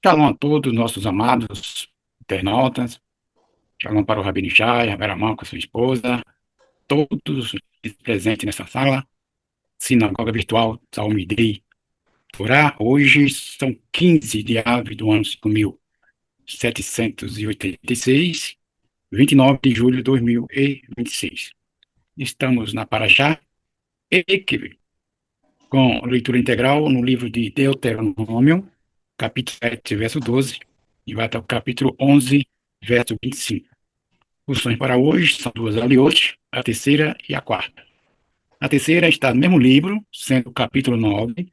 Shalom a todos nossos amados internautas. Shalom para o Rabino Shai, a Vera Mal com sua esposa, todos presentes nessa sala, Sinagoga Virtual Talmidei Torá. Hoje são 15 de ave do ano 5786, 29 de julho de 2026. Estamos na Parashá Ekev, com leitura integral no livro de Deuteronômio, capítulo 7, verso 12, e vai até o capítulo 11, verso 25. Os sonhos para hoje são duas aliot, a terceira e a quarta. A terceira está no mesmo livro, sendo o capítulo 9,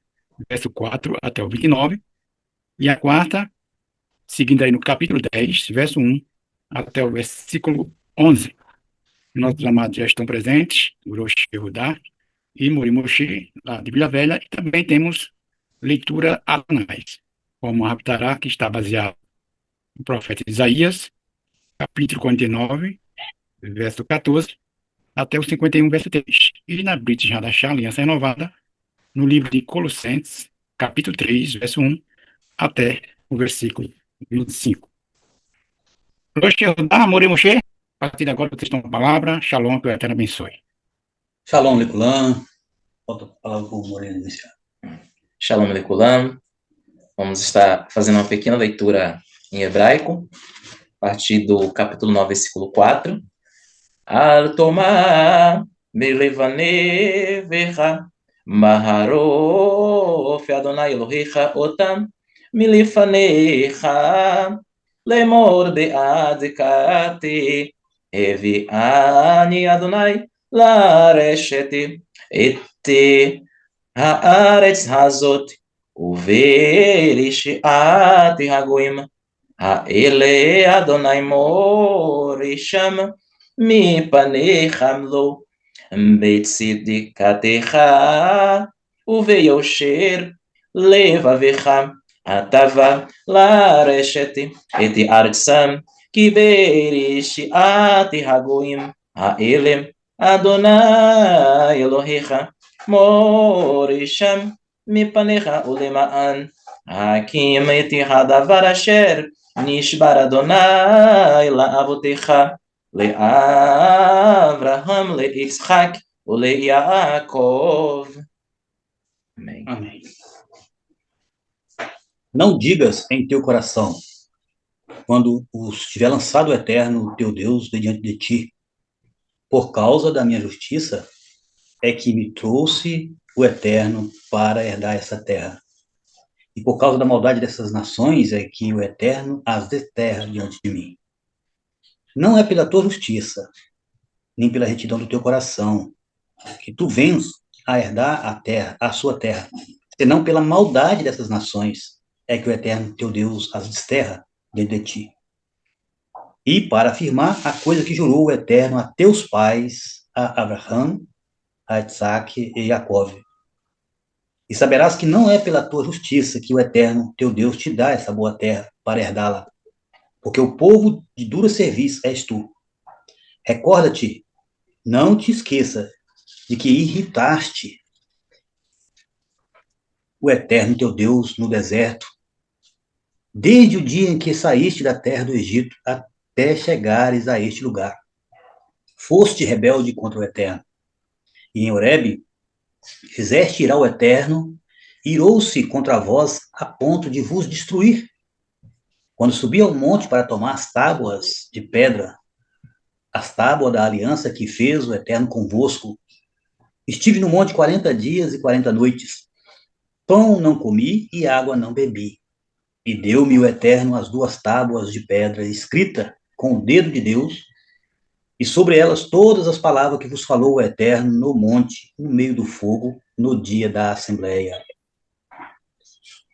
verso 4 até o 29, e a quarta, seguindo aí no capítulo 10, verso 1 até o versículo 11. Nossos amados já estão presentes, Urosh Yehudá e Muri Moshe, lá de Vila Velha, e também temos leitura Adonais, como a Haftarah, que está baseado no profeta Isaías, capítulo 49, verso 14, até o 51, verso 3. E na British Hadashah, Aliança Renovada, no livro de Colossenses, capítulo 3, verso 1, até o versículo 25. Hoje eu dá amor e Moshe. A partir de agora, vocês estão com a palavra. Shalom, que o Eterno abençoe. Shalom Lekulam. Volto a palavra com o Moreno iniciar. Shalom Lekulam. Vamos estar fazendo uma pequena leitura em hebraico, a partir do capítulo 9, versículo 4. Al tomar melevane verra maharof Adonai Elohecha otam milifanecha lemor be'adzikate eviani Adonai lareshete ete haaretz hazot uverishiat hagoim haele Adonai morisham mi panecham lo betzidikatecha uveyosher levavecha atava lareshete eti artsam kiberishiat hagoim haele Adonai Elohecha morisham mipanecha ulemaan hakim eti hadavar asher nishbar Adonai la'avotecha le'Avraham le'Yitzchak ule'Yaakov. Amém. Amém. Não digas em teu coração, quando os tiver lançado o Eterno, teu Deus, de diante de ti, por causa da minha justiça, é que me trouxe o Eterno para herdar essa terra. E por causa da maldade dessas nações, é que o Eterno as desterra diante de mim. Não é pela tua justiça, nem pela retidão do teu coração, que tu vens a herdar a terra, a sua terra, senão pela maldade dessas nações, é que o Eterno, teu Deus, as desterra diante de ti. E para afirmar a coisa que jurou o Eterno a teus pais, a Abraham, a Isaac e Jacó. E saberás que não é pela tua justiça que o Eterno, teu Deus, te dá essa boa terra para herdá-la, porque o povo de dura serviço és tu. Recorda-te, não te esqueça de que irritaste o Eterno, teu Deus, no deserto, desde o dia em que saíste da terra do Egito até chegares a este lugar. Foste rebelde contra o Eterno. E em Horebe, fizeste ir ao Eterno, irou-se contra vós a ponto de vos destruir. Quando subi ao monte para tomar as tábuas de pedra, as tábuas da aliança que fez o Eterno convosco, estive no monte 40 dias e 40 noites. Pão não comi e água não bebi. E deu-me o Eterno as duas tábuas de pedra escrita com o dedo de Deus, e sobre elas todas as palavras que vos falou o Eterno no monte, no meio do fogo, no dia da Assembleia.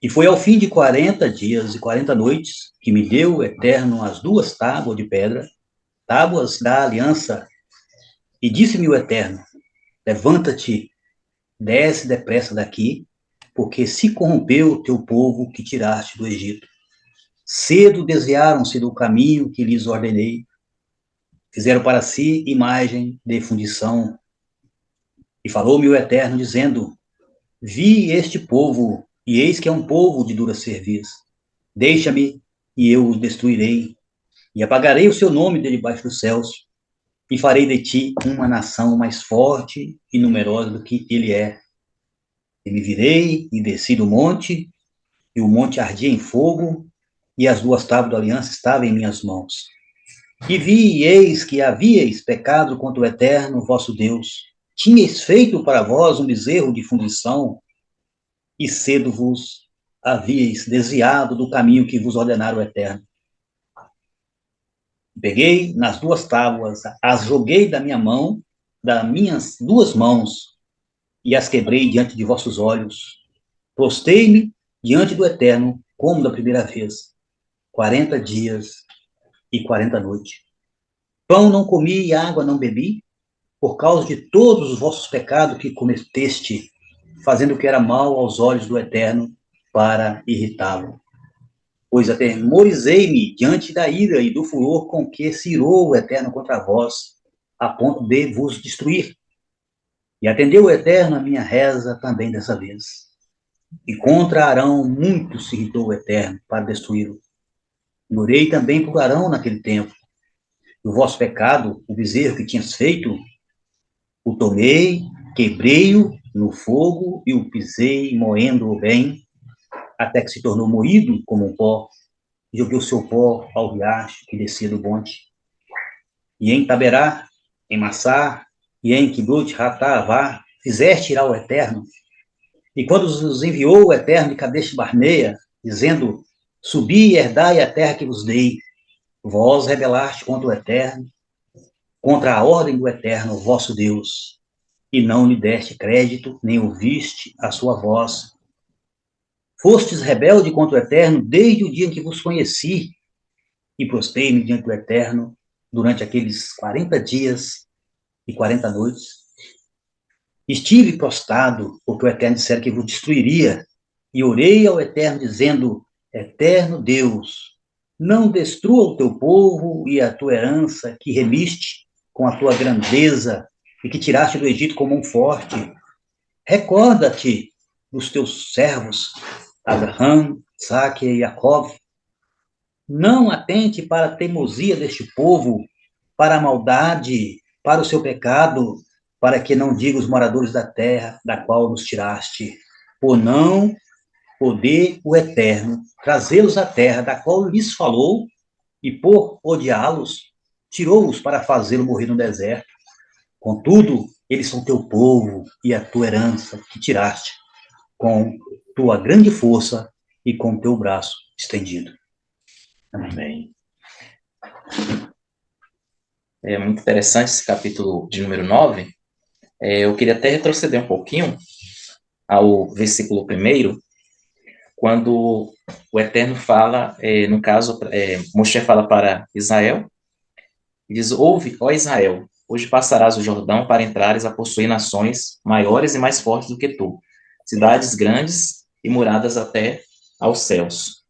E foi ao fim de 40 dias e 40 noites que me deu o Eterno as duas tábuas de pedra, tábuas da aliança, e disse-me o Eterno: levanta-te, desce depressa daqui, porque se corrompeu o teu povo que tiraste do Egito. Cedo desviaram-se do caminho que lhes ordenei, fizeram para si imagem de fundição. E falou-me o Eterno, dizendo: vi este povo, e eis que é um povo de dura cerviz. Deixa-me, e eu o destruirei, e apagarei o seu nome de debaixo dos céus, e farei de ti uma nação mais forte e numerosa do que ele é. E me virei e desci do monte, e o monte ardia em fogo, e as duas tábuas da aliança estavam em minhas mãos. E vi, e eis que havíeis pecado contra o Eterno, vosso Deus. Tinhais feito para vós um bezerro de fundição, e cedo vos havíeis desviado do caminho que vos ordenara o Eterno. Peguei nas duas tábuas, as joguei da minha mão, das minhas duas mãos, e as quebrei diante de vossos olhos. Prostei-me diante do Eterno, como da primeira vez, 40 dias e 40 noites. Pão não comi e água não bebi, por causa de todos os vossos pecados que cometeste, fazendo o que era mal aos olhos do Eterno, para irritá-lo. Pois atemorizei-me diante da ira e do furor com que se irou o Eterno contra vós, a ponto de vos destruir. E atendeu o Eterno a minha reza também dessa vez. E contra Arão muito se irritou o Eterno para destruí-lo. Orei também por Arão naquele tempo. E o vosso pecado, o bezerro que tinhas feito, o tomei, quebrei-o no fogo e o pisei, moendo-o bem, até que se tornou moído como um pó. Joguei o seu pó ao riacho que descia do monte. E em Taberá, em Massá, e em Kibroth-Hatavá, fizeste ir ao Eterno. E quando os enviou o Eterno de Cadesh Barneia, dizendo, subi e herdai a terra que vos dei, vós rebelaste contra o Eterno, contra a ordem do Eterno, vosso Deus, e não lhe deste crédito, nem ouviste a sua voz. Fostes rebelde contra o Eterno desde o dia em que vos conheci, e prostei-me diante do Eterno durante aqueles 40 dias e 40 noites. Estive prostrado, porque o Eterno dissera que vos destruiria, e orei ao Eterno, dizendo, Eterno Deus, não destrua o teu povo e a tua herança, que remiste com a tua grandeza, e que tiraste do Egito como um forte. Recorda-te dos teus servos, Abraham, Isaque e Jacó. Não atente para a teimosia deste povo, para a maldade, para o seu pecado, para que não diga os moradores da terra, da qual nos tiraste, por não poder o Eterno trazê-los à terra, da qual lhes falou, e por odiá-los, tirou-os para fazê-lo morrer no deserto. Contudo, eles são teu povo e a tua herança que tiraste, com tua grande força e com teu braço estendido. Amém. É muito interessante esse capítulo de número 9. Eu queria até retroceder um pouquinho ao versículo 1, quando o Eterno fala, no caso, Moshe fala para Israel, e diz, ouve, ó Israel, hoje passarás o Jordão para entrares a possuir nações maiores e mais fortes do que tu, cidades grandes e muradas até aos céus.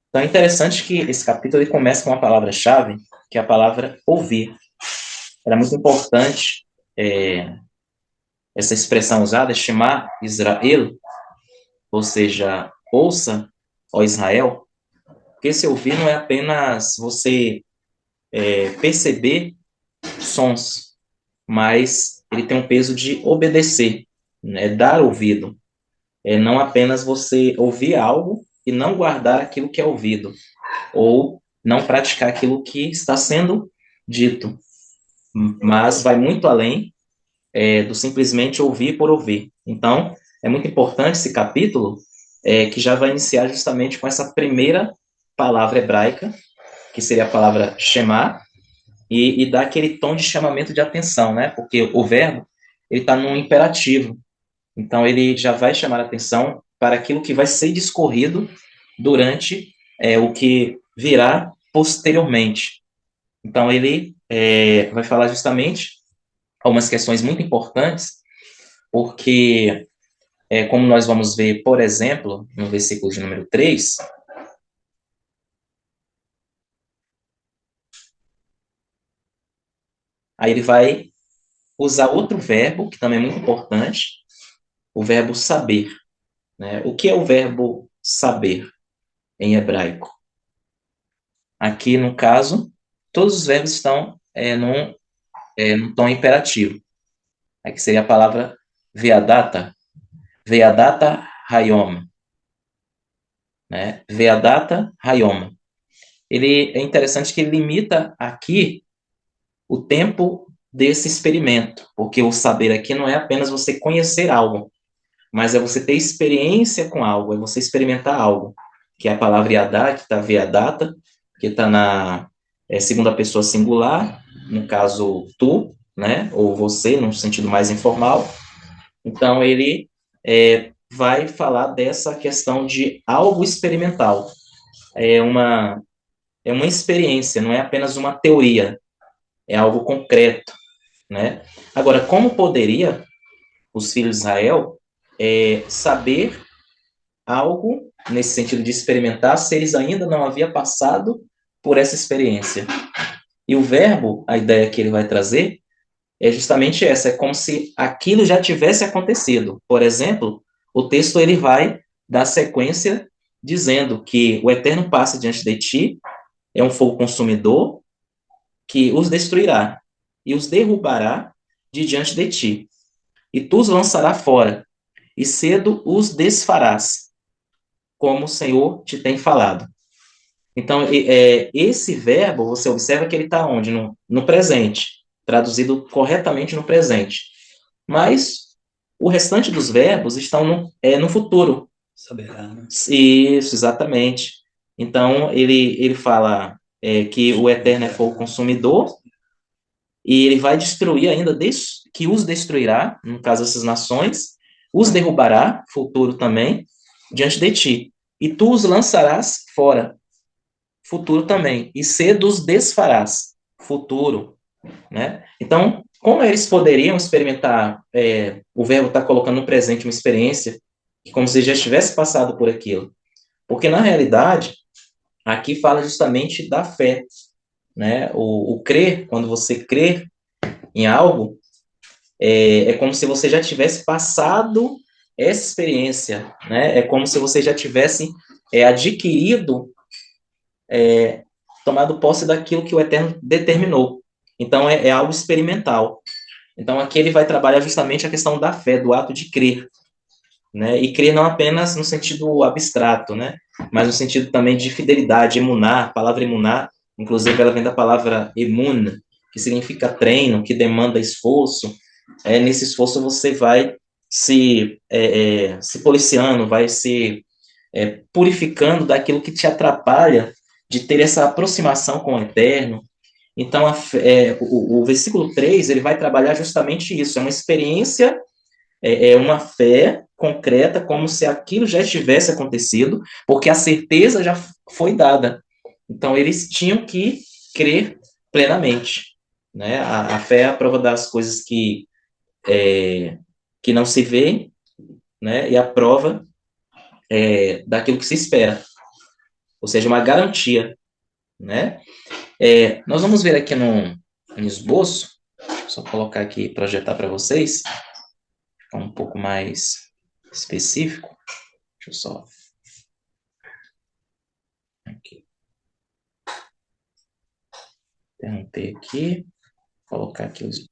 Então é interessante que esse capítulo ele começa com uma palavra-chave, que é a palavra ouvir. Era muito importante essa expressão usada, Shema Israel, ou seja, ouça, ó Israel, porque esse ouvir não é apenas você perceber sons, mas ele tem um peso de obedecer, né, dar ouvido. Não apenas você ouvir algo e não guardar aquilo que é ouvido, ou não praticar aquilo que está sendo dito, mas vai muito além do simplesmente ouvir por ouvir. Então, é muito importante esse capítulo, que já vai iniciar justamente com essa primeira palavra hebraica, que seria a palavra Shema, e dá aquele tom de chamamento de atenção, né? Porque o verbo ele está num imperativo, então ele já vai chamar a atenção para aquilo que vai ser discorrido durante o que virá posteriormente. Então ele vai falar justamente algumas questões muito importantes, porque, como nós vamos ver, por exemplo, no versículo de número 3, aí ele vai usar outro verbo, que também é muito importante, o verbo saber, né? O que é o verbo saber? em hebraico. Aqui, no caso, todos os verbos estão num tom imperativo. Aqui seria a palavra veadata hayom, né? Veadata hayom. Ele é interessante que ele limita aqui o tempo desse experimento, porque o saber aqui não é apenas você conhecer algo, mas é você ter experiência com algo, é você experimentar algo, que é a palavra yadá, que está veadata, que está na segunda pessoa singular, no caso tu, né, ou você, num sentido mais informal. Então, ele vai falar dessa questão de algo experimental. É uma experiência, não é apenas uma teoria, é algo concreto, né? Agora, como poderia os filhos de Israel saber algo nesse sentido de experimentar se eles ainda não haviam passado por essa experiência? E o verbo, a ideia que ele vai trazer, é justamente essa, é como se aquilo já tivesse acontecido. Por exemplo, o texto ele vai dar sequência dizendo que o Eterno passa diante de ti, é um fogo consumidor que os destruirá e os derrubará de diante de ti, e tu os lançará fora, e cedo os desfarás, como o Senhor te tem falado. Então, esse verbo, você observa que ele está onde? No presente, traduzido corretamente no presente. Mas o restante dos verbos estão no futuro. Saberá, né? Isso, exatamente. Então, ele fala que o Eterno é fogo consumidor, e ele vai destruir ainda, que os destruirá, no caso essas nações, os derrubará, futuro também, diante de ti. E tu os lançarás fora, futuro também. E cedo os desfarás, futuro, né? Então, como eles poderiam experimentar, o verbo está colocando no presente uma experiência, como se já tivesse passado por aquilo. Porque, na realidade, aqui fala justamente da fé, né? O crer, quando você crê em algo, é como se você já tivesse passado essa experiência, né? É como se você já tivesse adquirido, tomado posse daquilo que o Eterno determinou. Então, é algo experimental. Então, aqui ele vai trabalhar justamente a questão da fé, do ato de crer, né? E crer não apenas no sentido abstrato, né? Mas no sentido também de fidelidade, emuná, a palavra emuná, inclusive ela vem da palavra emun, que significa treino, que demanda esforço. Nesse esforço você vai se policiando, vai se purificando daquilo que te atrapalha de ter essa aproximação com o Eterno. Então, o versículo 3, ele vai trabalhar justamente isso, é uma experiência, uma fé concreta, como se aquilo já tivesse acontecido, porque a certeza já foi dada. Então, eles tinham que crer plenamente, né? A fé é a prova das coisas que não se vê, né? E a prova daquilo que se espera, ou seja, uma garantia, né? Nós vamos ver aqui no esboço, só colocar aqui, projetar para vocês, ficar um pouco mais específico. Deixa eu só... Aqui. Interromper aqui, colocar aqui os...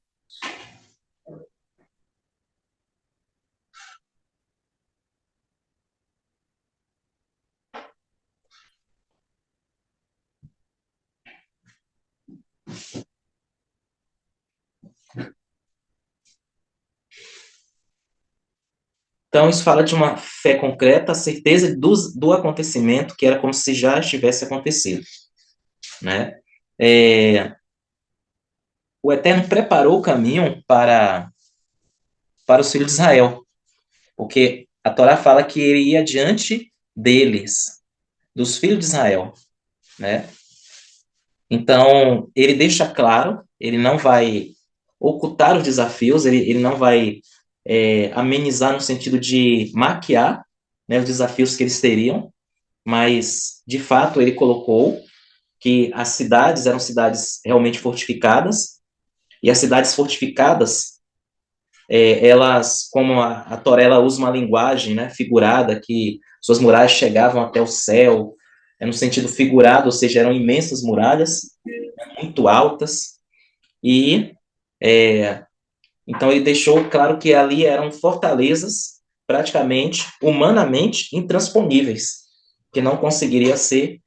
Então, isso fala de uma fé concreta, a certeza do acontecimento, que era como se já tivesse acontecido, né? O Eterno preparou o caminho para os filhos de Israel, porque a Torá fala que ele ia diante deles, dos filhos de Israel, né? Então, ele deixa claro, ele não vai ocultar os desafios, ele não vai amenizar no sentido de maquiar, né, os desafios que eles teriam, mas, de fato, ele colocou que as cidades eram cidades realmente fortificadas, e as cidades fortificadas, elas, como a Torá usa uma linguagem, né, figurada, que suas muralhas chegavam até o céu, é no sentido figurado, ou seja, eram imensas muralhas, muito altas, e então ele deixou claro que ali eram fortalezas praticamente, humanamente, intransponíveis, que não conseguiria ser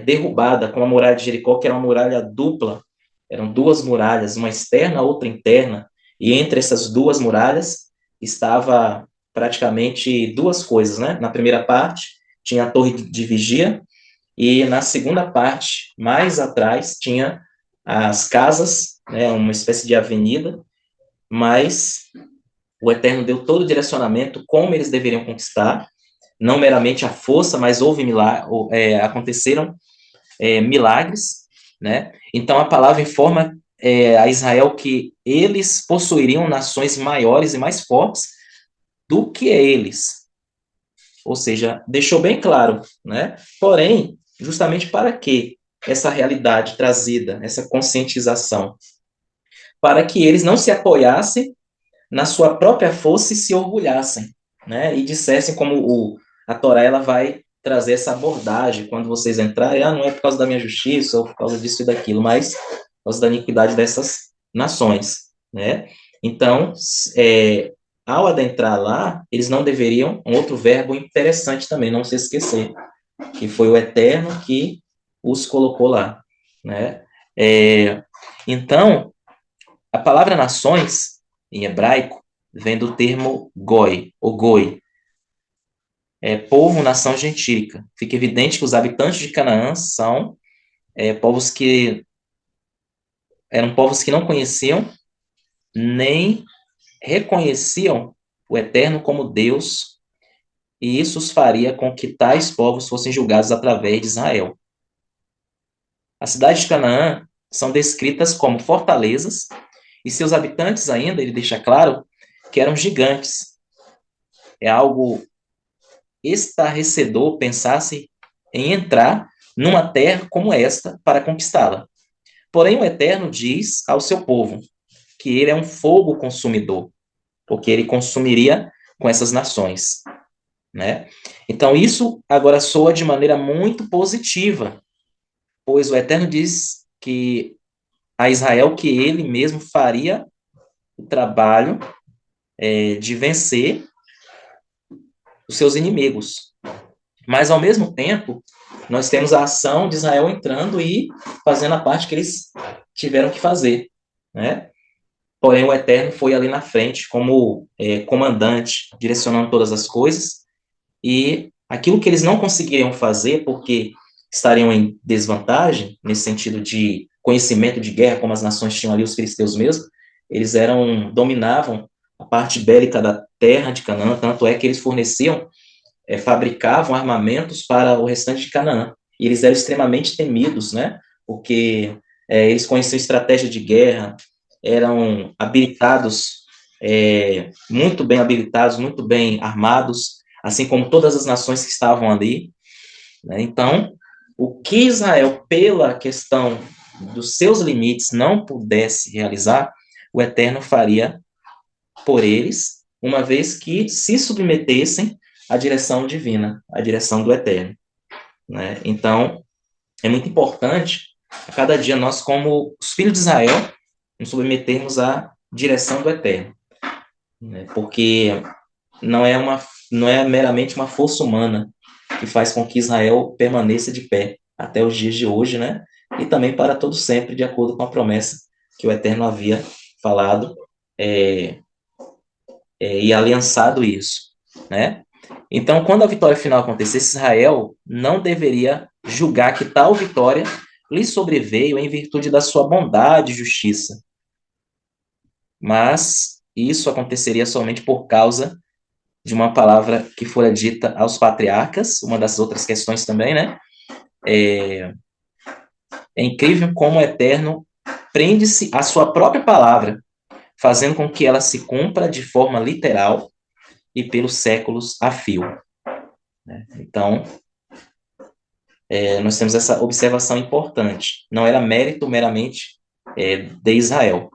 derrubada, como a muralha de Jericó, que era uma muralha dupla, eram duas muralhas, uma externa, outra interna, e entre essas duas muralhas estava praticamente duas coisas, né? Na primeira parte tinha a torre de vigia, e na segunda parte, mais atrás, tinha as casas, né, uma espécie de avenida, mas o Eterno deu todo o direcionamento como eles deveriam conquistar, não meramente a força, mas aconteceram milagres, né? Então a palavra informa a Israel que eles possuiriam nações maiores e mais fortes do que eles. Ou seja, deixou bem claro, né? Porém, justamente para que essa realidade trazida, essa conscientização, para que eles não se apoiassem na sua própria força e se orgulhassem, né? E dissessem como a Torá ela vai trazer essa abordagem quando vocês entrarem, não é por causa da minha justiça ou por causa disso e daquilo, mas por causa da iniquidade dessas nações, né? Então, ao adentrar lá, eles não deveriam, um outro verbo interessante também, não se esquecer, que foi o Eterno que os colocou lá, né? Então, a palavra nações, em hebraico, vem do termo goi, ou goi, povo, nação gentílica. Fica evidente que os habitantes de Canaã são povos que eram povos que não conheciam nem reconheciam o Eterno como Deus, e isso os faria com que tais povos fossem julgados através de Israel. As cidades de Canaã são descritas como fortalezas, e seus habitantes ainda, ele deixa claro, que eram gigantes. É algo estarrecedor pensar-se em entrar numa terra como esta para conquistá-la. Porém, o Eterno diz ao seu povo que ele é um fogo consumidor, porque ele consumiria com essas nações, né? Então, isso agora soa de maneira muito positiva, pois o Eterno diz que a Israel que ele mesmo faria o trabalho de vencer os seus inimigos. Mas, ao mesmo tempo, nós temos a ação de Israel entrando e fazendo a parte que eles tiveram que fazer, né? Porém, o Eterno foi ali na frente como comandante, direcionando todas as coisas, e aquilo que eles não conseguiriam fazer, porque estariam em desvantagem, nesse sentido de conhecimento de guerra, como as nações tinham ali, os filisteus mesmo, eles dominavam a parte bélica da terra de Canaã, tanto é que eles forneciam fabricavam armamentos para o restante de Canaã. E eles eram extremamente temidos, né? Porque eles conheciam estratégia de guerra, eram habilitados, muito bem armados, assim como todas as nações que estavam ali, né? Então, o que Israel, pela questão dos seus limites, não pudesse realizar, o Eterno faria por eles, uma vez que se submetessem à direção divina, à direção do Eterno, né? Então, é muito importante, a cada dia nós, como os filhos de Israel, nos submetermos à direção do Eterno, né? Porque não é meramente uma força humana que faz com que Israel permaneça de pé até os dias de hoje, né? E também para todo sempre, de acordo com a promessa que o Eterno havia falado e aliançado isso, né? Então, quando a vitória final acontecesse, Israel não deveria julgar que tal vitória lhe sobreveio em virtude da sua bondade e justiça, mas isso aconteceria somente por causa de uma palavra que fora dita aos patriarcas, uma das outras questões também, né? É incrível como o Eterno prende-se à sua própria palavra, fazendo com que ela se cumpra de forma literal e pelos séculos a fio, né? Então, nós temos essa observação importante. Não era mérito meramente de Israel,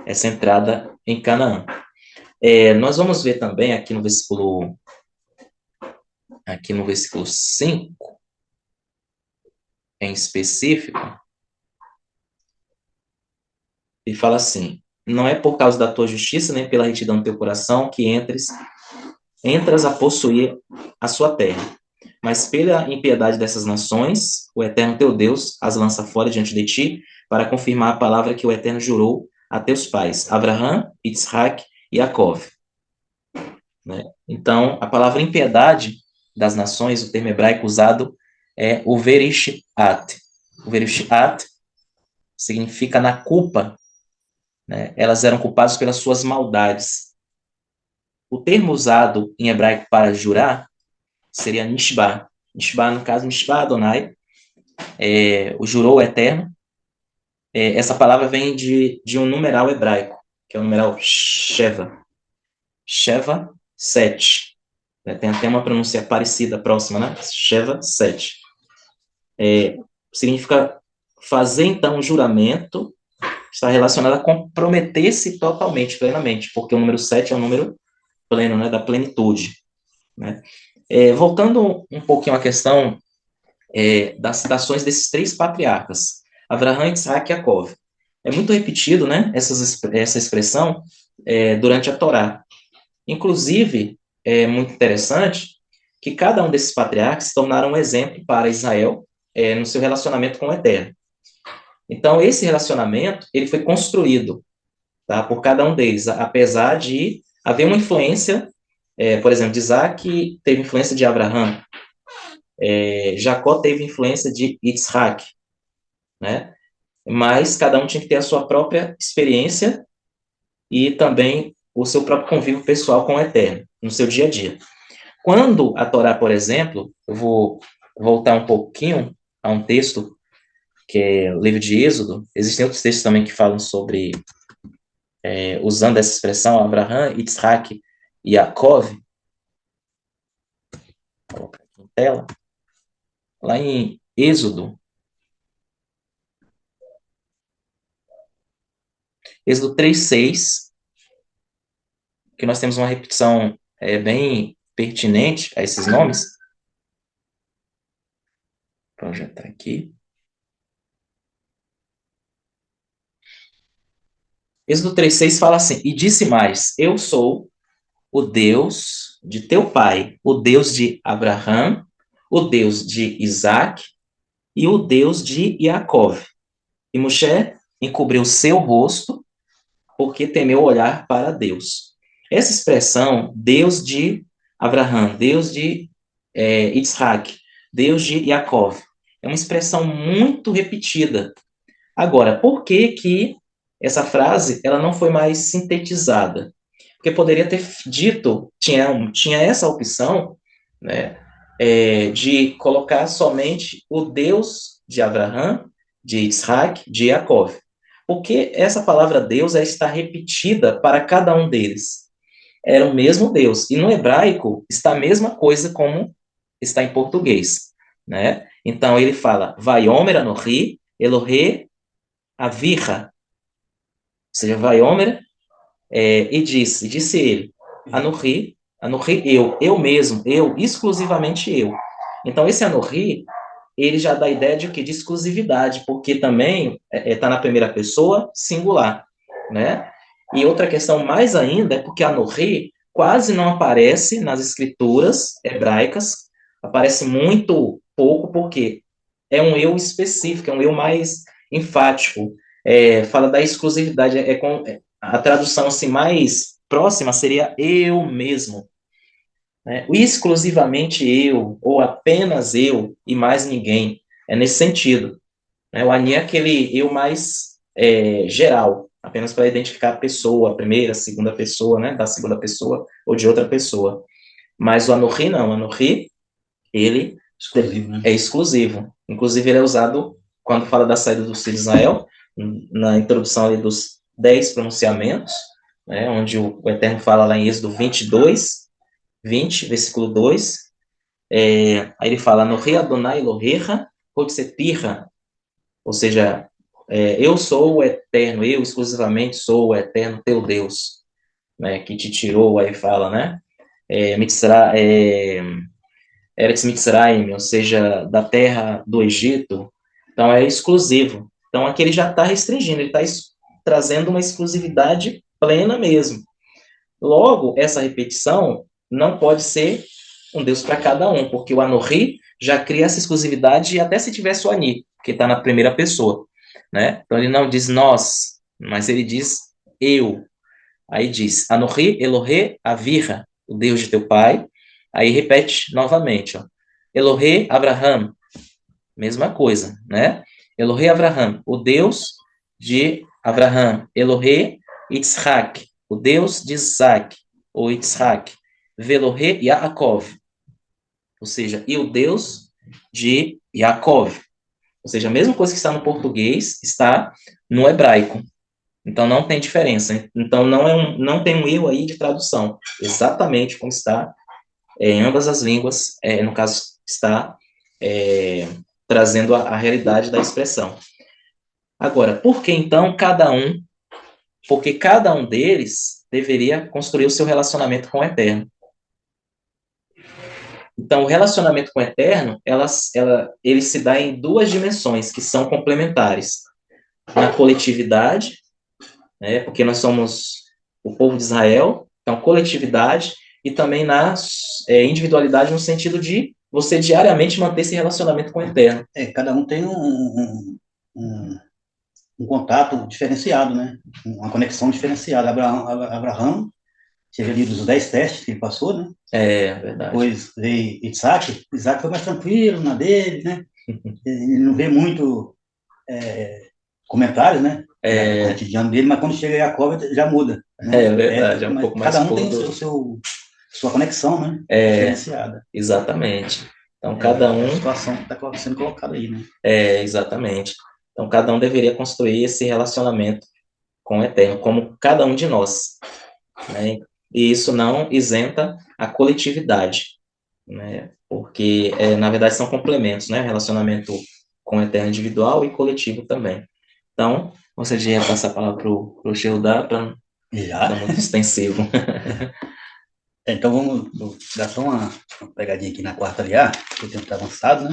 essa entrada em Canaã. Nós vamos ver também aqui no versículo 5, em específico, ele fala assim: não é por causa da tua justiça, nem pela retidão do teu coração que entras a possuir a sua terra. Mas pela impiedade dessas nações, o Eterno teu Deus as lança fora diante de ti, para confirmar a palavra que o Eterno jurou a teus pais, Abraão, Isaac e Jacó. Né? Então, a palavra impiedade das nações, o termo hebraico usado é o verishat. O verishat significa na culpa, né? Elas eram culpadas pelas suas maldades. O termo usado em hebraico para jurar seria nishba. Nishba, no caso, nishba Adonai, o jurou eterno. Essa palavra vem de um numeral hebraico, que é o numeral Sheva. Sheva, 7. Tem até uma pronúncia parecida, próxima, né? Sheva, 7. Significa fazer, então, um juramento, está relacionado a comprometer-se totalmente, plenamente, porque o número 7 é um número pleno, né? Da plenitude. Né? Voltando um pouquinho à questão das citações desses 3 patriarcas, Abraão, Isaac e Jacó. É muito repetido, né, essa expressão durante a Torá. Inclusive, é muito interessante que cada um desses patriarcas se tornaram um exemplo para Israel no seu relacionamento com o Eterno. Então, esse relacionamento ele foi construído, tá, por cada um deles, apesar de haver uma influência, por exemplo, de Isaac teve influência de Abraão, Jacó teve influência de Isaac, né? Mas cada um tinha que ter a sua própria experiência e também o seu próprio convívio pessoal com o Eterno, no seu dia a dia. Quando a Torá, por exemplo, eu vou voltar um pouquinho a um texto, que é o livro de Êxodo, existem outros textos também que falam sobre, usando essa expressão, Abraão, Isaac e Jacó. Vou colocar aqui em tela. Lá em Êxodo 3:6, que nós temos uma repetição bem pertinente a esses nomes. Vou projetar aqui. Êxodo 3:6 fala assim: e disse mais: eu sou o Deus de teu pai, o Deus de Abraão, o Deus de Isaac e o Deus de Jacó. E Moshe encobriu seu rosto porque temeu olhar para Deus. Essa expressão, Deus de Abraão, Deus de Isaac, Deus de Jacó, é uma expressão muito repetida. Agora, por que essa frase ela não foi mais sintetizada? Porque poderia ter dito, tinha essa opção, né, de colocar somente o Deus de Abraão, de Isaac, de Jacó. Porque essa palavra Deus está repetida para cada um deles. Era o mesmo Deus. E no hebraico está a mesma coisa como está em português. Né? Então ele fala, Vaiomer Anohi, Elohe Avicha. Ou seja, Vaiomer, e disse ele, Anohi, eu mesmo, eu, exclusivamente eu. Então esse Anohi, ele já dá a ideia de quê? De exclusividade, porque também está na primeira pessoa singular, né? E outra questão mais ainda é porque Anohi quase não aparece nas escrituras hebraicas, aparece muito pouco, porque é um eu específico, é um eu mais enfático, fala da exclusividade, a tradução assim, mais próxima seria eu mesmo, né? Exclusivamente eu, ou apenas eu e mais ninguém. É nesse sentido. Né? O ani é aquele eu mais geral, apenas para identificar a pessoa, a primeira, a segunda pessoa, né? Da segunda pessoa ou de outra pessoa. Mas o Anohi não. O Anohi, ele exclusivo, né? É exclusivo. Inclusive, ele é usado quando fala da saída dos filhos de Israel, na introdução ali dos 10 pronunciamentos, né? Onde o Eterno fala lá em Êxodo 22, 20, versículo 2, aí ele fala, Anohi Adonai Elohecha Hotzepirra, ou seja, eu sou o Eterno, eu exclusivamente sou o Eterno teu Deus, né, que te tirou, aí fala, né, Eretz Mitzrayim, ou seja, da terra do Egito, Então, é exclusivo. Então, aqui ele já está restringindo, ele está trazendo uma exclusividade plena mesmo. Logo, essa repetição não pode ser um Deus para cada um, porque o Anohi já cria essa exclusividade, até se tivesse o Ani, que está na primeira pessoa, né? Então, ele não diz nós, mas ele diz eu. Aí diz, Anohi Elohe Avirra, o Deus de teu pai. Aí repete novamente, ó. Elohe Abraham, mesma coisa, né? Elohe Abraham, o Deus de Abraham. Elohe Yitzhak, o Deus de Isaac, ou Yitzhak. Velohe Yaakov, ou seja, e o Deus de Yaakov. Ou seja, a mesma coisa que está no português está no hebraico. Então não tem diferença. Então não tem um erro aí de tradução. Exatamente como está em ambas as línguas, no caso, está trazendo a realidade da expressão. Agora, por que então cada um? Porque cada um deles deveria construir o seu relacionamento com o Eterno. Então, o relacionamento com o Eterno, ele se dá em duas dimensões que são complementares. Na coletividade, né, porque nós somos o povo de Israel, então coletividade, e também na individualidade no sentido de você diariamente manter esse relacionamento com o Eterno. Cada um tem um contato diferenciado, né? Uma conexão diferenciada. Abraão teve ali dos 10 testes que ele passou, né? Verdade. Depois veio Isaac. Isaac foi mais tranquilo na dele, né? Ele não vê muito comentários, né? No cotidiano dele, mas quando chega Jacob já muda. Né? Verdade, é um pouco mais cada um tem sua conexão, né? Diferenciada. Exatamente. Então, cada um... A situação que está sendo colocada aí, né? Exatamente. Então, cada um deveria construir esse relacionamento com o Eterno, como cada um de nós. Né? E isso não isenta a coletividade, né? Porque, na verdade, são complementos, né? Relacionamento com o Eterno individual e coletivo também. Então, você já ia passar a palavra para o Sheldá, para não ficar muito extensivo. Então, vamos dar só uma pegadinha aqui na quarta aliá, que o tempo está avançado, né?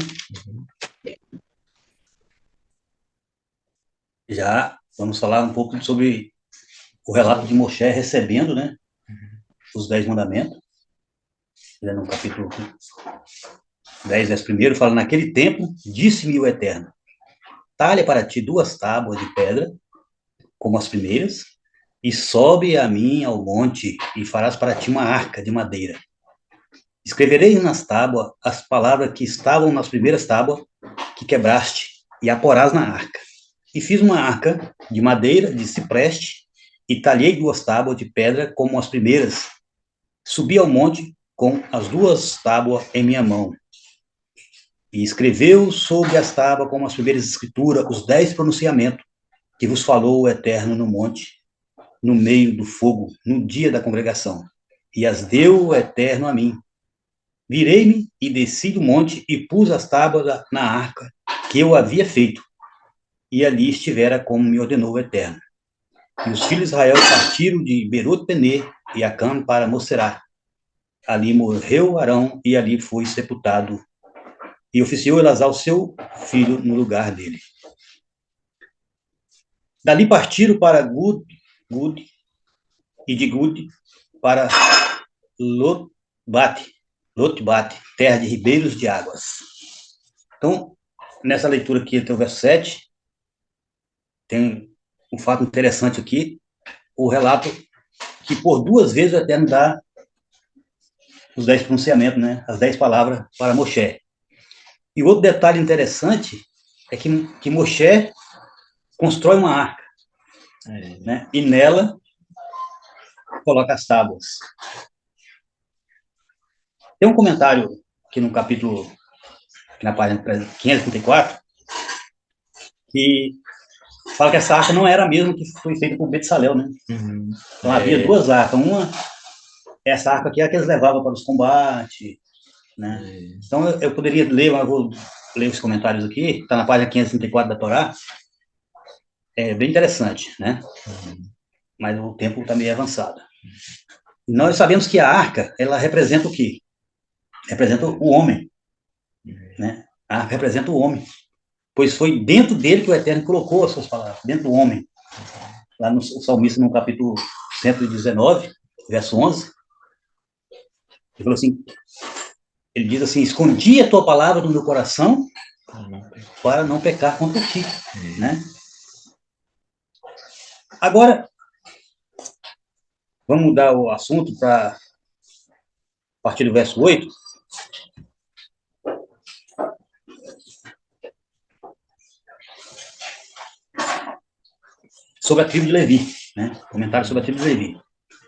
Já vamos falar um pouco sobre o relato de Moshe recebendo, né, os 10 mandamentos. No capítulo 10, verso 1, fala: naquele tempo, disse-me o Eterno, talha para ti 2 tábuas de pedra, como as primeiras, e sobe a mim ao monte, e farás para ti uma arca de madeira. Escreverei nas tábuas as palavras que estavam nas primeiras tábuas que quebraste, e a porás na arca. E fiz uma arca de madeira, de cipreste, e talhei 2 tábuas de pedra como as primeiras. Subi ao monte com as 2 tábuas em minha mão. E escreveu sobre as tábuas como as primeiras escrituras os 10 pronunciamentos que vos falou o Eterno no monte, no meio do fogo, no dia da congregação. E as deu o Eterno a mim. Virei-me e desci do monte e pus as tábuas na arca que eu havia feito. E ali estivera como me ordenou o Eterno. E os filhos de Israel partiram de Berot-Pené e Acã para Moserá. Ali morreu Arão e ali foi sepultado. E oficiou Elazar o seu filho no lugar dele. Dali partiram para Gud, e de Gud para Lotbate, terra de ribeiros de águas. Então, nessa leitura aqui, até o verso 7, tem um fato interessante aqui, o relato que por 2 vezes o Eterno dá os 10 pronunciamentos, né? As 10 palavras para Moshe. E outro detalhe interessante é que Moshe constrói uma arca, né? E nela coloca as tábuas. Tem um comentário aqui no capítulo, aqui na página 534, que fala que essa arca não era a mesma que foi feita por Betsalel, né? Então havia 2 arcas. Uma, essa arca aqui é a que eles levavam para os combates, né? Então eu poderia ler, mas vou ler os comentários aqui, está na página 534 da Torá. É bem interessante, né? Mas o tempo está meio avançado. Nós sabemos que a arca, ela representa o quê? Representa o homem, né? A arca representa o homem. pois foi dentro dele que o Eterno colocou as suas palavras, dentro do homem. Lá no Salmista, no capítulo 119, verso 11, ele falou assim, ele diz assim, escondi a tua palavra no meu coração para não pecar contra ti, né? Agora, vamos mudar o assunto para a partir do verso 8. Sobre a tribo de Levi, né? Comentário sobre a tribo de Levi.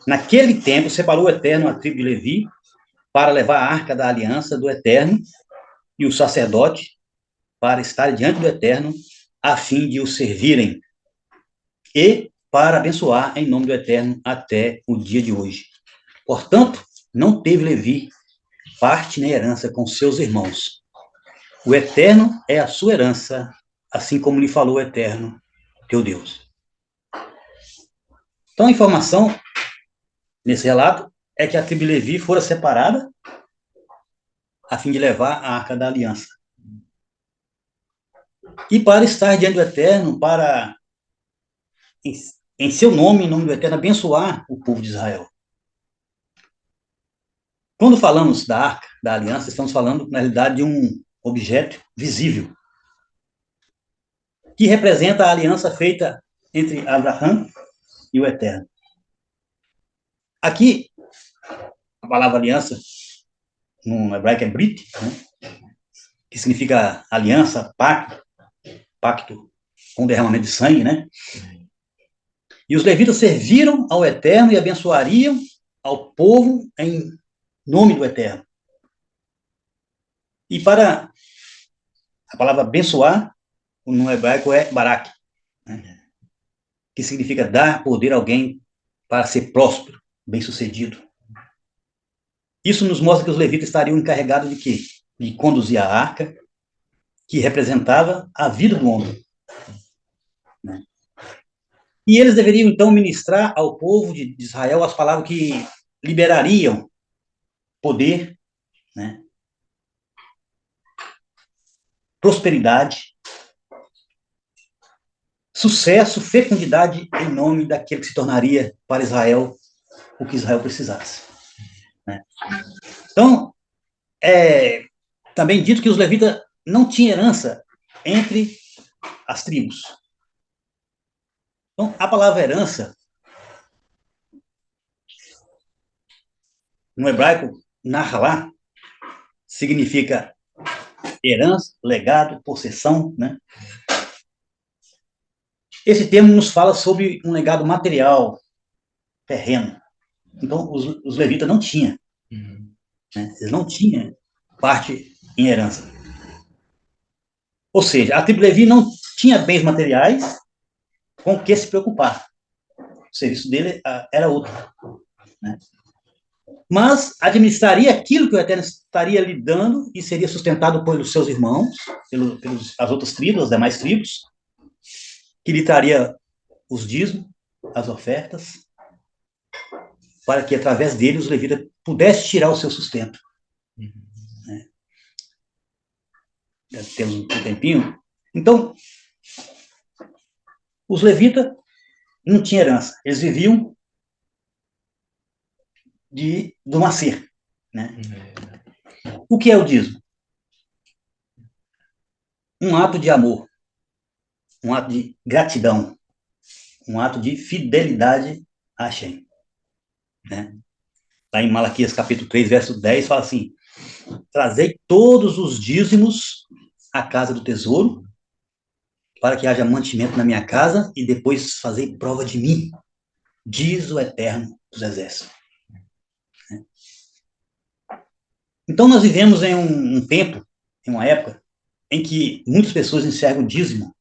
Naquele tempo, separou o Eterno a tribo de Levi para levar a arca da aliança do Eterno e o sacerdote para estar diante do Eterno, a fim de o servirem e para abençoar em nome do Eterno até o dia de hoje. Portanto, não teve Levi parte nem herança com seus irmãos. O Eterno é a sua herança, assim como lhe falou o Eterno, teu Deus. Então, a informação nesse relato é que a tribo de Levi fora separada a fim de levar a arca da aliança. E para estar diante do Eterno, para, em seu nome, em nome do Eterno, abençoar o povo de Israel. Quando falamos da arca da aliança, estamos falando, na realidade, de um objeto visível, que representa a aliança feita entre Abraão e o Eterno. Aqui, a palavra aliança, no hebraico é brit, né? Que significa aliança, pacto com derramamento de sangue, né? E os levitas serviram ao Eterno e abençoariam ao povo em nome do Eterno. E para a palavra abençoar, no hebraico é barak, né? Que significa dar poder a alguém para ser próspero, bem-sucedido. Isso nos mostra que os levitas estariam encarregados de quê? De conduzir a arca, que representava a vida do homem, né? E eles deveriam, então, ministrar ao povo de Israel as palavras que liberariam poder, né? Prosperidade, sucesso, fecundidade em nome daquele que se tornaria para Israel o que Israel precisasse, né? Então, é também dito que os levitas não tinham herança entre as tribos. Então, a palavra herança, no hebraico, nahalá, significa herança, legado, possessão, né? Esse termo nos fala sobre um legado material, terreno. Então, os levitas não tinham, né? Eles não tinham parte em herança. Ou seja, a tribo de Levi não tinha bens materiais com o que se preocupar. O serviço dele era outro, né? Mas administraria aquilo que o Eterno estaria lhe dando e seria sustentado pelos seus irmãos, pelas outras tribos, as demais tribos, que lhe traria os dízimos, as ofertas, para que através dele os levitas pudessem tirar o seu sustento. Né? Temos um tempinho. Então, os levitas não tinham herança, eles viviam do nascer, né? O que é o dízimo? Um ato de amor, um ato de gratidão, um ato de fidelidade a Hashem, né? Lá em Malaquias capítulo 3, verso 10, fala assim: trazei todos os dízimos à casa do tesouro, para que haja mantimento na minha casa, e depois fazei prova de mim, diz o Eterno dos Exércitos. Então, nós vivemos em um tempo, em uma época, em que muitas pessoas enxergam o dízimo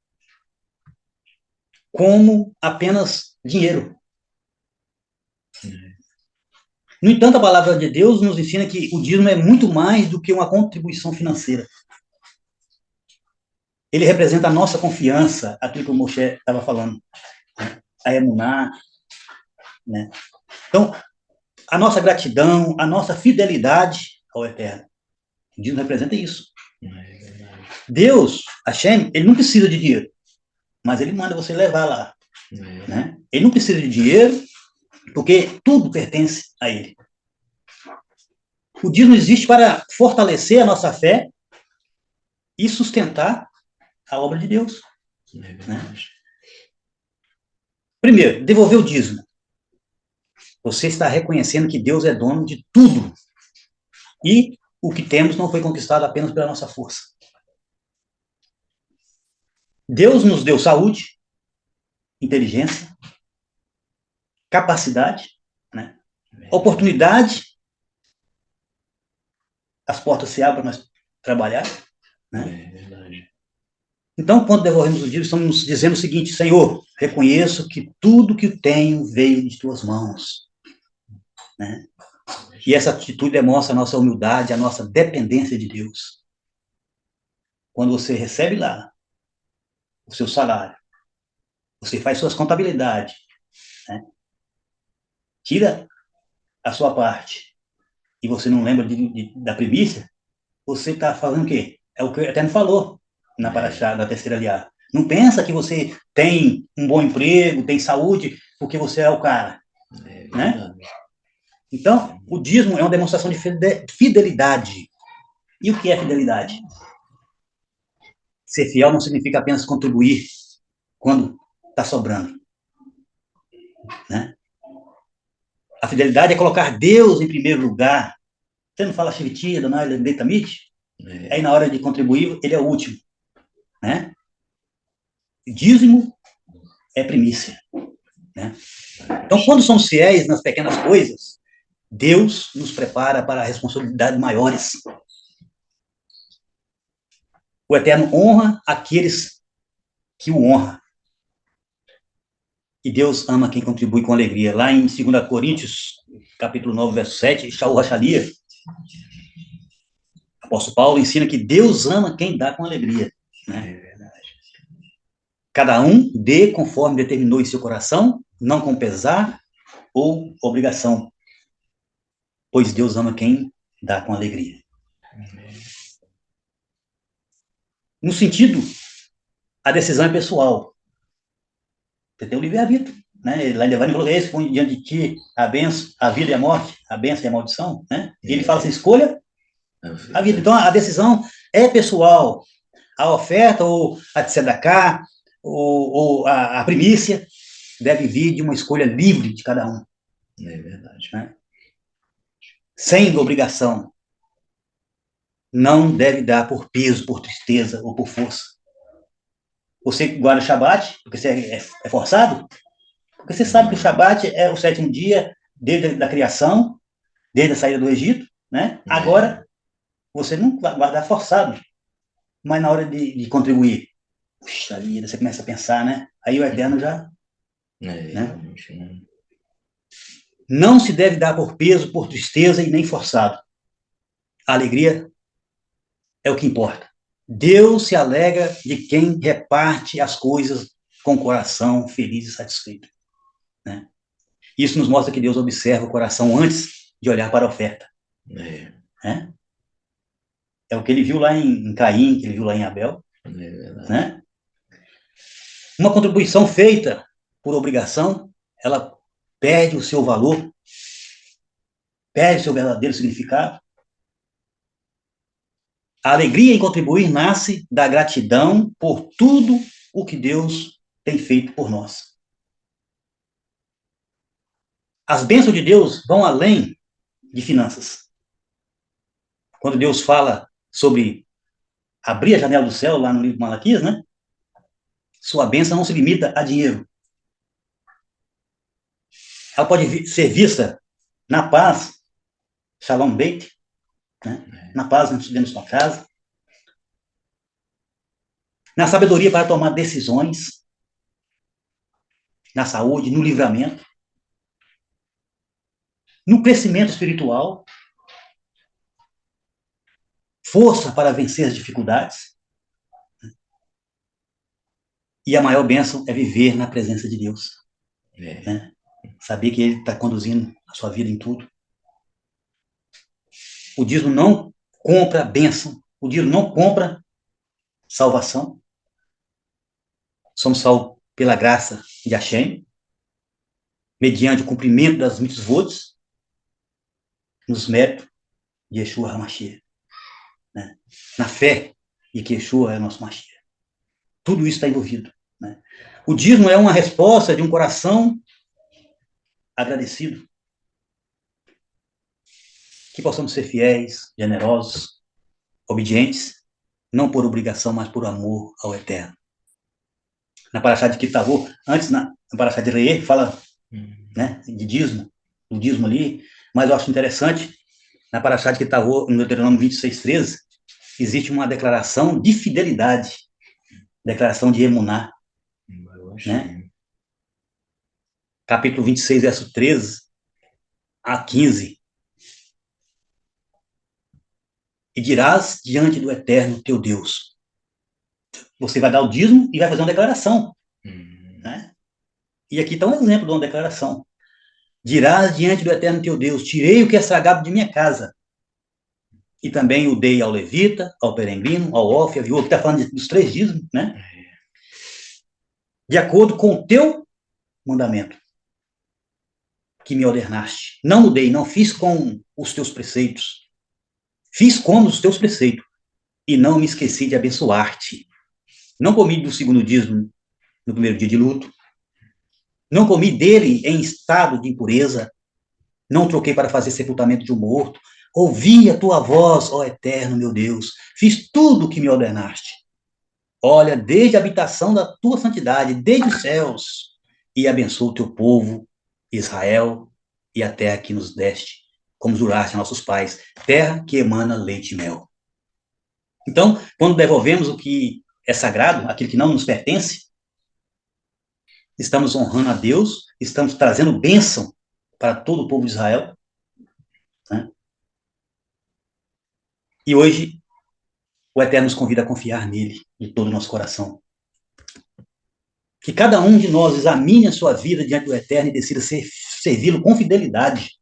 como apenas dinheiro. No entanto, a palavra de Deus nos ensina que o dízimo é muito mais do que uma contribuição financeira. Ele representa a nossa confiança, aquilo que o Moshe estava falando, né? A emuná, né? Então, a nossa gratidão, a nossa fidelidade ao Eterno. O dízimo representa isso. Deus, Hashem, ele não precisa de dinheiro, mas ele manda você levar lá. Né? Ele não precisa de dinheiro, porque tudo pertence a ele. O dízimo existe para fortalecer a nossa fé e sustentar a obra de Deus. Né? Primeiro, devolver o dízimo. Você está reconhecendo que Deus é dono de tudo. E o que temos não foi conquistado apenas pela nossa força. Deus nos deu saúde, inteligência, capacidade, né? Oportunidade. As portas se abrem para nós trabalhar. Né? Então, quando devolvemos o dízimo, estamos nos dizendo o seguinte: Senhor, reconheço que tudo que tenho veio de tuas mãos. Né? E essa atitude demonstra a nossa humildade, a nossa dependência de Deus. Quando você recebe lá o seu salário, você faz suas contabilidades, né? Tira a sua parte, e você não lembra da primícia, você está falando o quê? É o que o Eterno falou na paraxá da terceira aliá. Não pensa que você tem um bom emprego, tem saúde, porque você é o cara. Né? Então, o dízimo é uma demonstração de fidelidade. E o que é fidelidade? Ser fiel não significa apenas contribuir quando está sobrando. Né? A fidelidade é colocar Deus em primeiro lugar. Você não fala Shivitida, não é Betamite? Aí na hora de contribuir, ele é o último. Né? Dízimo é primícia. Né? Então, quando somos fiéis nas pequenas coisas, Deus nos prepara para responsabilidades maiores. O Eterno honra aqueles que o honram. E Deus ama quem contribui com alegria. Lá em 2 Coríntios, capítulo 9, verso 7, Shaul Rachalia, o apóstolo Paulo ensina que Deus ama quem dá com alegria. Né? É verdade. Cada um dê conforme determinou em seu coração, não com pesar ou obrigação, pois Deus ama quem dá com alegria. No sentido, a decisão é pessoal. Você tem o livre-arbítrio. Né? Lá em Devani falou: esse põe diante de ti a benção, a vida e a morte, a benção e a maldição. Né? E ele fala assim: escolha a vida. Então, a decisão é pessoal. A oferta, ou a tzedakah, ou a primícia, deve vir de uma escolha livre de cada um. É verdade. Né? Sem obrigação. Não deve dar por peso, por tristeza ou por força. Você guarda o Shabat, porque você é forçado? Porque você sabe que o Shabat é o 7º dia, desde a criação, desde a saída do Egito, né? Agora, você não vai guardar forçado. Mas na hora de contribuir, puxa vida, você começa a pensar, né? Aí o Eterno já... né? Não se deve dar por peso, por tristeza e nem forçado. A alegria é o que importa. Deus se alegra de quem reparte as coisas com o coração feliz e satisfeito. Né? Isso nos mostra que Deus observa o coração antes de olhar para a oferta. Né? É o que ele viu lá em Caim, que ele viu lá em Abel. Né? Uma contribuição feita por obrigação, ela perde o seu valor, perde o seu verdadeiro significado. A alegria em contribuir nasce da gratidão por tudo o que Deus tem feito por nós. As bênçãos de Deus vão além de finanças. Quando Deus fala sobre abrir a janela do céu, lá no livro de Malaquias, né? Sua bênção não se limita a dinheiro. Ela pode ser vista na paz, Shalom Beit, né? Na paz dentro de sua casa, na sabedoria para tomar decisões, na saúde, no livramento, no crescimento espiritual, força para vencer as dificuldades. E a maior bênção é viver na presença de Deus. Né? Saber que Ele está conduzindo a sua vida em tudo. O dízimo não compra bênção. O dízimo não compra salvação. Somos salvos pela graça de Hashem, mediante o cumprimento das mitzvot, nos méritos de Yeshua HaMashiach, né? Na fé de que Yeshua é o nosso Mashiach. Tudo isso está envolvido, né? O dízimo é uma resposta de um coração agradecido. Que possamos ser fiéis, generosos, obedientes, não por obrigação, mas por amor ao Eterno. Na Parashá de Kitavô, antes na Parashá de Reê, fala, né, de dízimo, do dízimo ali, mas eu acho interessante, na Parashá de Kitavô, no Deuteronômio 26:13, existe uma declaração de fidelidade, declaração de emuná, né? Capítulo 26, verso 13 a 15. E dirás diante do Eterno teu Deus. Você vai dar o dízimo e vai fazer uma declaração, né? E aqui está um exemplo de uma declaração. Dirás diante do Eterno teu Deus, tirei o que é sagrado de minha casa, e também o dei ao levita, ao peregrino, ao órfão, à viúva, que está falando dos 3 dízimos, né? De acordo com o teu mandamento, que me ordenaste. Não mudei, não fiz com os teus preceitos. Fiz como os teus preceitos, e não me esqueci de abençoar-te. Não comi do segundo dízimo no primeiro dia de luto. Não comi dele em estado de impureza. Não troquei para fazer sepultamento de um morto. Ouvi a tua voz, ó Eterno, meu Deus. Fiz tudo o que me ordenaste. Olha, desde a habitação da tua santidade, desde os céus, e abençoa o teu povo, Israel, e a terra que nos deste, como juraste a nossos pais, terra que emana leite e mel. Então, quando devolvemos o que é sagrado, aquilo que não nos pertence, estamos honrando a Deus, estamos trazendo bênção para todo o povo de Israel, né? E hoje, o Eterno nos convida a confiar nele, de todo o nosso coração. Que cada um de nós examine a sua vida diante do Eterno e decida servi-lo com fidelidade,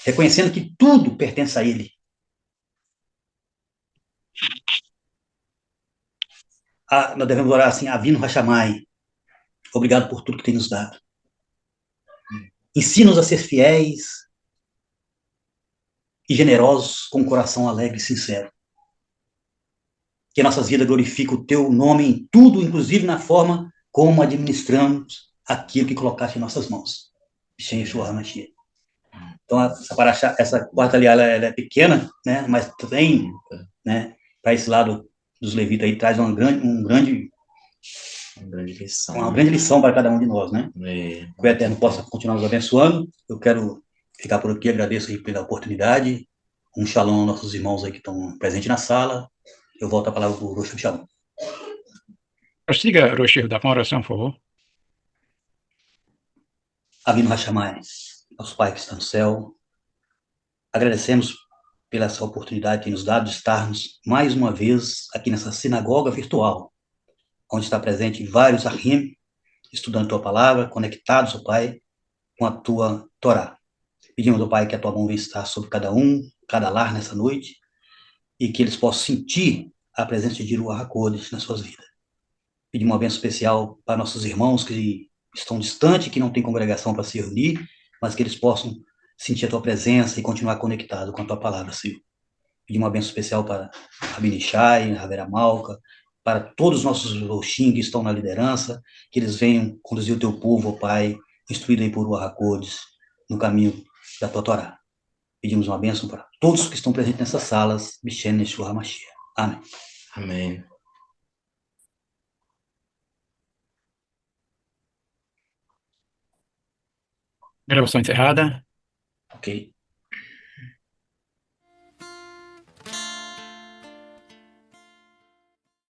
reconhecendo que tudo pertence a ele. Nós devemos orar assim, Avinu Hashamai, obrigado por tudo que tem nos dado. Ensina-nos a ser fiéis e generosos, com um coração alegre e sincero. Que nossas vidas glorifiquem o teu nome em tudo, inclusive na forma como administramos aquilo que colocaste em nossas mãos. Shem Yeshua HaMashiach. Então, essa quarta ali, ela é pequena, né? Mas também, né, para esse lado dos levitas aí, traz uma grande lição para cada um de nós, né? Que o Eterno possa continuar nos abençoando. Eu quero ficar por aqui, agradeço aí pela oportunidade. Um shalom aos nossos irmãos aí que estão presentes na sala. Eu volto a palavra para o Rosh Shalom. Prossiga, Rocher, dá uma oração, por favor. Avinu Hashamai, nosso Pai que está no céu, agradecemos pela essa oportunidade que nos dá de estarmos mais uma vez aqui nessa sinagoga virtual, onde está presente vários Ahim, estudando a tua palavra, conectados, ó Pai, com a tua Torá. Pedimos, ó Pai, que a tua mão venha estar sobre cada um, cada lar nessa noite, e que eles possam sentir a presença de Ruach HaKodesh nas suas vidas. Pedimos uma bênção especial para nossos irmãos que estão distantes, que não têm congregação para se reunir, mas que eles possam sentir a tua presença e continuar conectado com a tua palavra, Senhor. Pedimos uma bênção especial para a Binichai, a Vera Malca, para todos os nossos roxim que estão na liderança, que eles venham conduzir o teu povo, ó Pai, instruído aí por Ruach HaKodesh, no caminho da tua Torá. Pedimos uma bênção para todos que estão presentes nessas salas, Bishen Yeshua HaMashiach. Amém. Amém. Gravação encerrada. Ok.